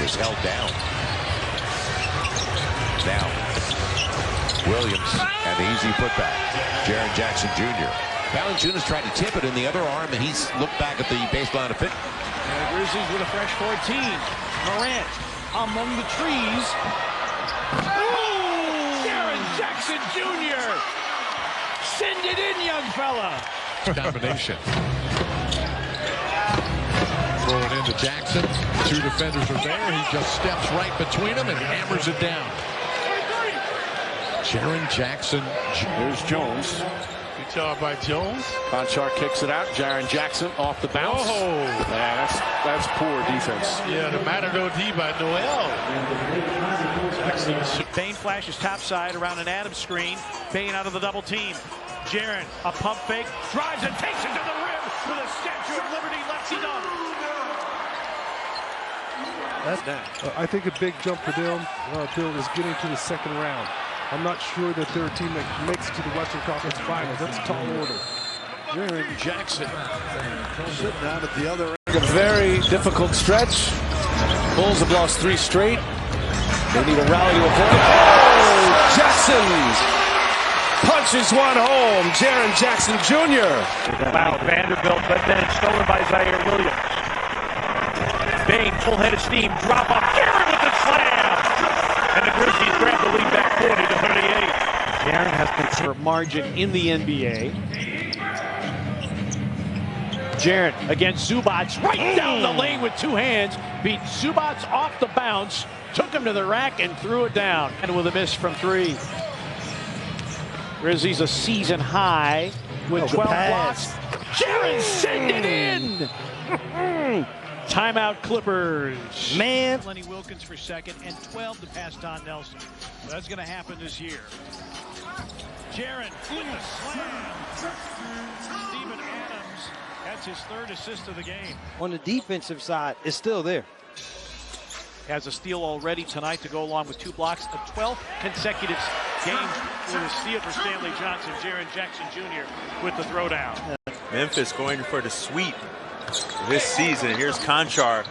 is held down. Now, Williams and the easy putback. JAREN Jackson Jr. Valanciunas tried to tip it in the other arm, and he's looked back at the baseline of it. And the Grizzlies with a fresh 14. Morant among the trees. Oh! JAREN Jackson Jr. Send it in, young fella. Combination. Throw it into Jackson. Two defenders are there. He just steps right between them and hammers it down. JAREN Jackson. There's Jones. Good job by Jones. Konchar kicks it out. JAREN Jackson off the bounce. Oh, yeah, that's poor defense. Yeah, the Matador D by Noel. Jackson. Bane flashes topside around an Adams screen. Bane out of the double team. JAREN, a pump fake, drives and takes it to the rim with a Statue of Liberty lefty dunk. I think a big jump for them, Bill, is getting to the second round. I'm not sure that they're a team that makes it to the Western Conference Finals. That's a tall order. JAREN Jackson sitting down at the other end. A very difficult stretch. Bulls have lost 3 straight. They need a rally to avoid it. Oh, Jackson punches one home. JAREN Jackson Jr. Wow, Vanderbilt, but then it's stolen by Zaire Williams. Bane, full head of steam, drop off. JAREN with the slam. And the Grizzlies grab the lead back 40 to 38. JAREN has considerable margin in the NBA. JAREN against Zubac, right down the lane with 2 hands. Beat Zubac off the bounce, took him to the rack and threw it down. And with a miss from 3. Grizzlies a season high with 12 blocks. JAREN send it in. Timeout Clippers. Man. Lenny Wilkins for second and 12 to pass Don Nelson. So that's going to happen this year. JAREN with the slam. Steven Adams, that's his 3rd assist of the game. On the defensive side, it's still there. Has a steal already tonight to go along with 2 blocks. A 12th consecutive game with a steal for Stanley Johnson. JAREN Jackson Jr. with the throwdown. Memphis going for the sweep this season. Here's Konchar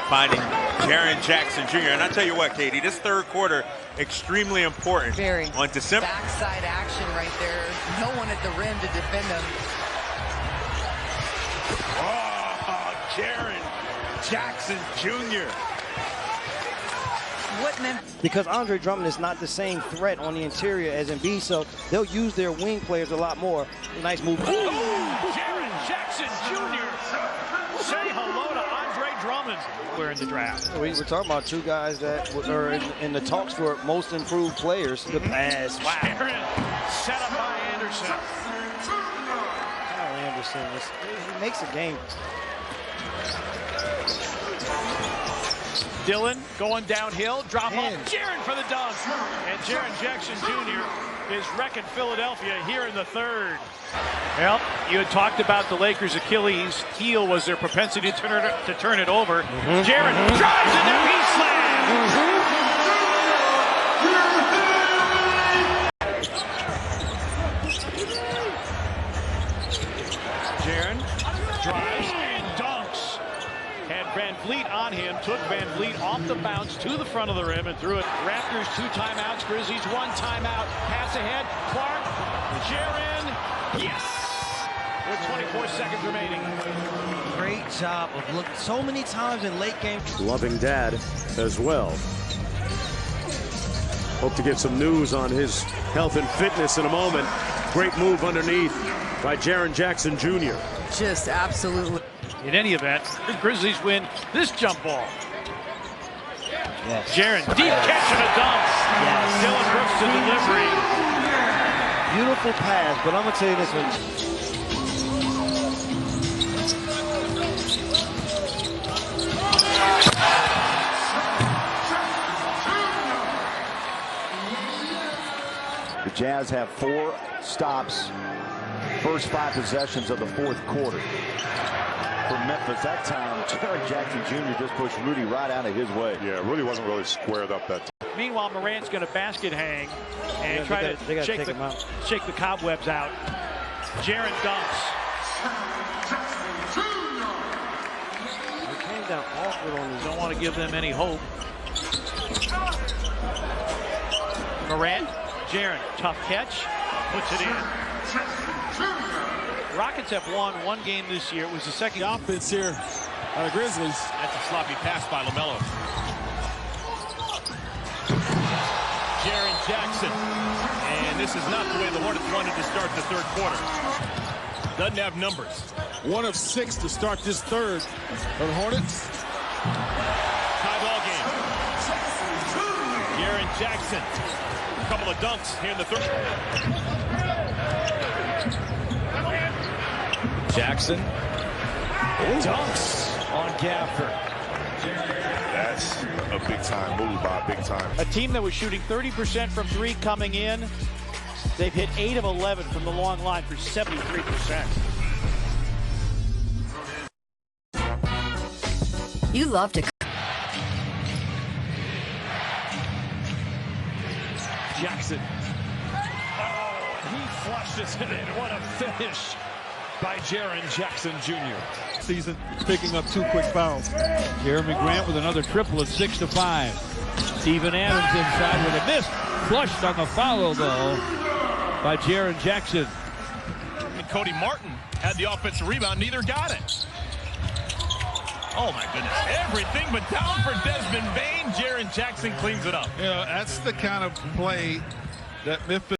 finding JAREN Jackson Jr. And I tell you what, Katie, this 3rd quarter extremely important. Very. On December. Backside action right there. No one at the rim to defend them. Oh, JAREN Jackson Jr. What Memphis? Because Andre Drummond is not the same threat on the interior as Embiid, so they'll use their wing players a lot more. Nice move. JAREN Jackson Jr. Say hello to Andre Drummond. We're in the draft. We were talking about 2 guys that are in the talks for most improved players. The pass. Wow. JAREN set up by Anderson. Kyle Anderson, he makes a game. Dillon going downhill, drop off. JAREN for the dunk. And JAREN Jackson Jr. is wrecking Philadelphia here in the 3rd. Well, you had talked about the Lakers' Achilles heel was their propensity to turn it over. JAREN drives and then he slams. JAREN drives and dunks. Had Van Vliet on him, took Van Vliet off the bounce to the front of the rim and threw it. Raptors 2 timeouts, Grizzlies 1 timeout. Pass ahead, Clark, JAREN, yes! With 24 seconds remaining. Great job of looking so many times in late game. Loving dad as well. Hope to get some news on his health and fitness in a moment. Great move underneath by JAREN Jackson Jr. Just absolutely. In any event, the Grizzlies win this jump ball. Yes. JAREN, deep catch and a dunk. Yes. Dillon Brooks to delivery. Beautiful pass, but I'm going to tell you this one. The Jazz have 4 stops, first 5 possessions of the 4th quarter. For Memphis, that time, JAREN Jackson Jr. just pushed Rudy right out of his way. Yeah, Rudy wasn't really squared up that time. Meanwhile, Morant's going to basket hang and try to shake the cobwebs out. JAREN dunks. He came down off Don't want to give them any hope. Morant, Jaren, tough catch, puts it in. Rockets have won one game this year. It was the second offense here by the Grizzlies. That's a sloppy pass by LaMelo. Jaren Jackson. And this is not the way the Hornets wanted to start the third quarter. Doesn't have numbers. 1 of 6 to start this third for the Hornets. Tie ball game. Jaren Jackson. A couple of dunks here in the third. Jackson dunks on Gafford. That's a big-time move by a big-time. A team that was shooting 30% from 3 coming in, they've hit 8 of 11 from the long line for 73%. You love to. Jackson. Oh, he flushes it in. What a finish by Jaren Jackson Jr. Season picking up 2 quick fouls. Jeremy Grant with another triple at 6-5. Steven Adams inside with a miss. Flushed on the follow, though, by Jaren Jackson. And Cody Martin had the offensive rebound. Neither got it. Oh, my goodness. Everything but down for Desmond Bain. Jaren Jackson cleans it up. You know, that's the kind of play that Memphis